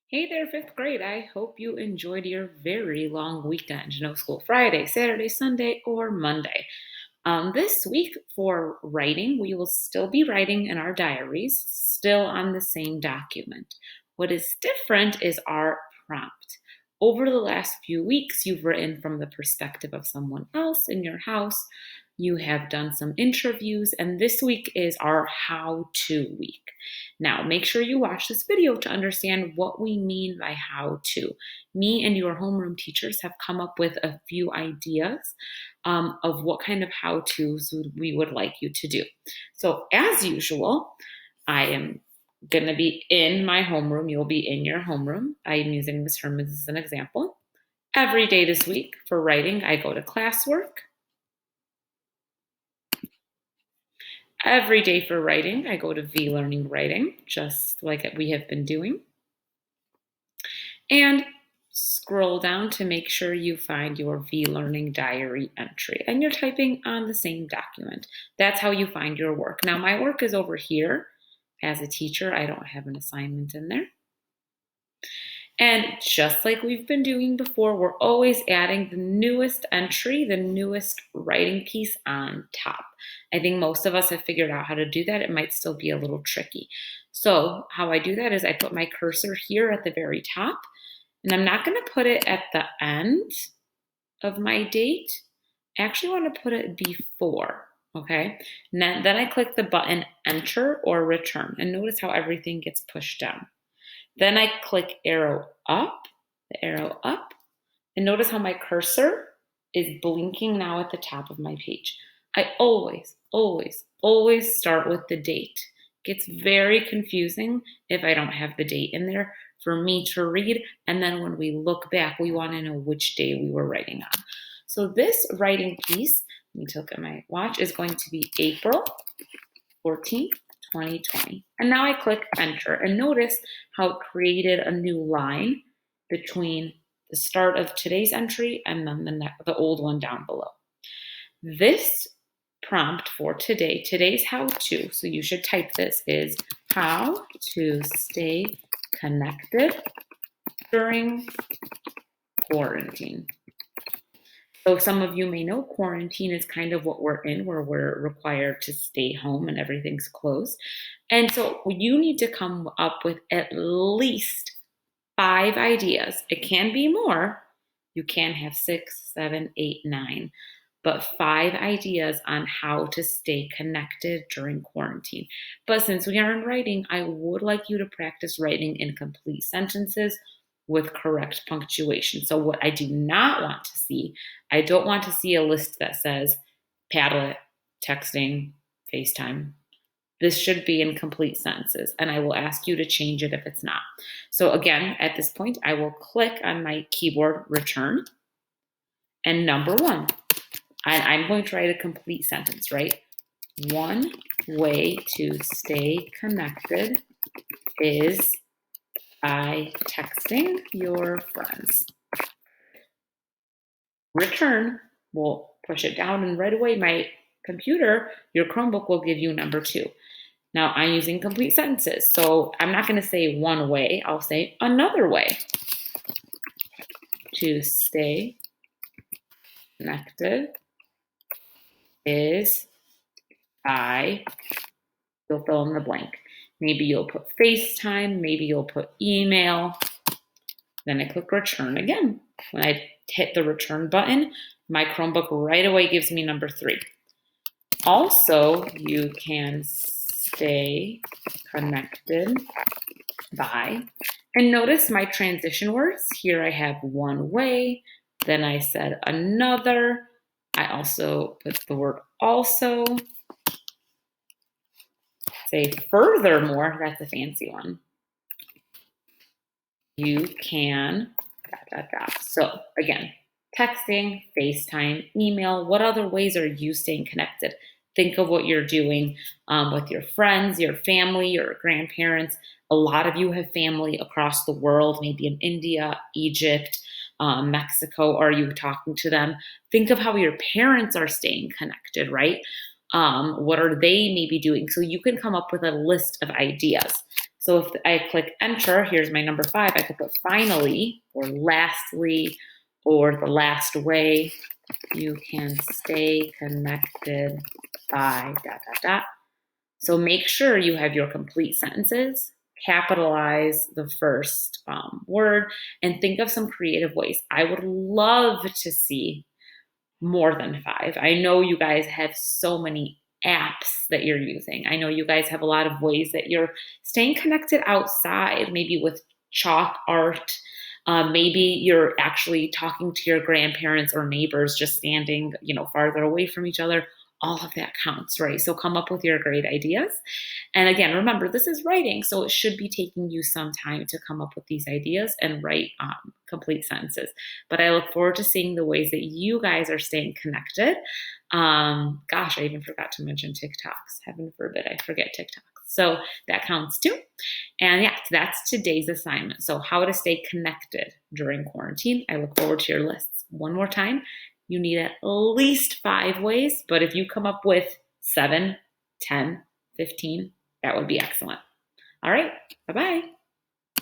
Hey there, fifth grade. I hope you enjoyed your very long weekend. No school Friday, Saturday, Sunday, or Monday. This week for writing, we will still be writing in our diaries, still on the same document. What is different is our prompt. Over the last few weeks, you've written from the perspective of someone else in your house. You have done some interviews, and this week is our how to week. Now, make sure you watch this video to understand what we mean by how to. Me and your homeroom teachers have come up with a few ideas of what kind of how to's we would like you to do. So, as usual, I am going to be in my homeroom. You'll be in your homeroom. I am using Miss Herman as an example. Every day this week for writing, I go to classwork. Every day for writing, I go to V-Learning Writing, just like we have been doing. And scroll down to make sure you find your V-Learning Diary entry. And you're typing on the same document. That's how you find your work. Now, my work is over here. As a teacher, I don't have an assignment in there. And just like we've been doing before, we're always adding the newest entry, the newest writing piece on top. I think most of us have figured out how to do that. It might still be a little tricky. So how I do that is I put my cursor here at the very top, and I'm not going to put it at the end of my date. I actually want to put it before, okay? And then I click the button Enter or Return, and notice how everything gets pushed down. Then I click the arrow up, and notice how my cursor is blinking now at the top of my page. I always start with the date. It gets very confusing if I don't have the date in there for me to read, and then when we look back, we want to know which day we were writing on. So this writing piece, let me look at my watch, is going to be April 14th, 2020. And now I click enter, and notice how it created a new line between the start of today's entry and then the old one down below. This prompt for today's how to, so you should type this, is how to stay connected during quarantine. So some of you may know quarantine is kind of what we're in, where we're required to stay home and everything's closed. And so you need to come up with at least 5 ideas. It can be more. You can have 6, 7, 8, 9, but 5 ideas on how to stay connected during quarantine. But since we are in writing, I would like you to practice writing in complete sentences with correct punctuation. So what I do not want to see, I don't want to see a list that says Padlet, texting, FaceTime. This should be in complete sentences, and I will ask you to change it if it's not. So again, at this point, I will click on my keyboard, return, and number 1, I'm going to write a complete sentence, right? One way to stay connected is by texting your friends. Return, we'll push it down, and right away my computer, your Chromebook, will give you number 2. Now I'm using complete sentences, so I'm not going to say one way, I'll say another way to stay connected is by, you'll fill in the blank. Maybe you'll put FaceTime, maybe you'll put email. Then I click return again. When I hit the return button, my Chromebook right away gives me number 3. Also, you can stay connected by, and notice my transition words. Here I have one way, then I said another. I also put the word also. Say furthermore, that's a fancy one. You can, ... So again, texting, FaceTime, email, what other ways are you staying connected? Think of what you're doing with your friends, your family, your grandparents. A lot of you have family across the world, maybe in India, Egypt, Mexico. Are you talking to them? Think of how your parents are staying connected, right? What are they maybe doing? So you can come up with a list of ideas. So if I click enter, here's my number 5, I could put finally or lastly or the last way you can stay connected by ... So make sure you have your complete sentences, capitalize the first word, and think of some creative ways. I would love to see more than 5. I know you guys have so many apps that you're using. I know you guys have a lot of ways that you're staying connected outside, maybe with chalk art. Maybe you're actually talking to your grandparents or neighbors just standing, farther away from each other. All of that counts, right? So come up with your great ideas. And again, remember, this is writing, so it should be taking you some time to come up with these ideas and write complete sentences. But I look forward to seeing the ways that you guys are staying connected. Gosh, I even forgot to mention TikToks. Heaven forbid I forget TikToks. So that counts too. And yeah, that's today's assignment. So how to stay connected during quarantine. I look forward to your lists. One more time, you need at least 5 ways, but if you come up with 7, 10, 15, that would be excellent. All right, bye-bye.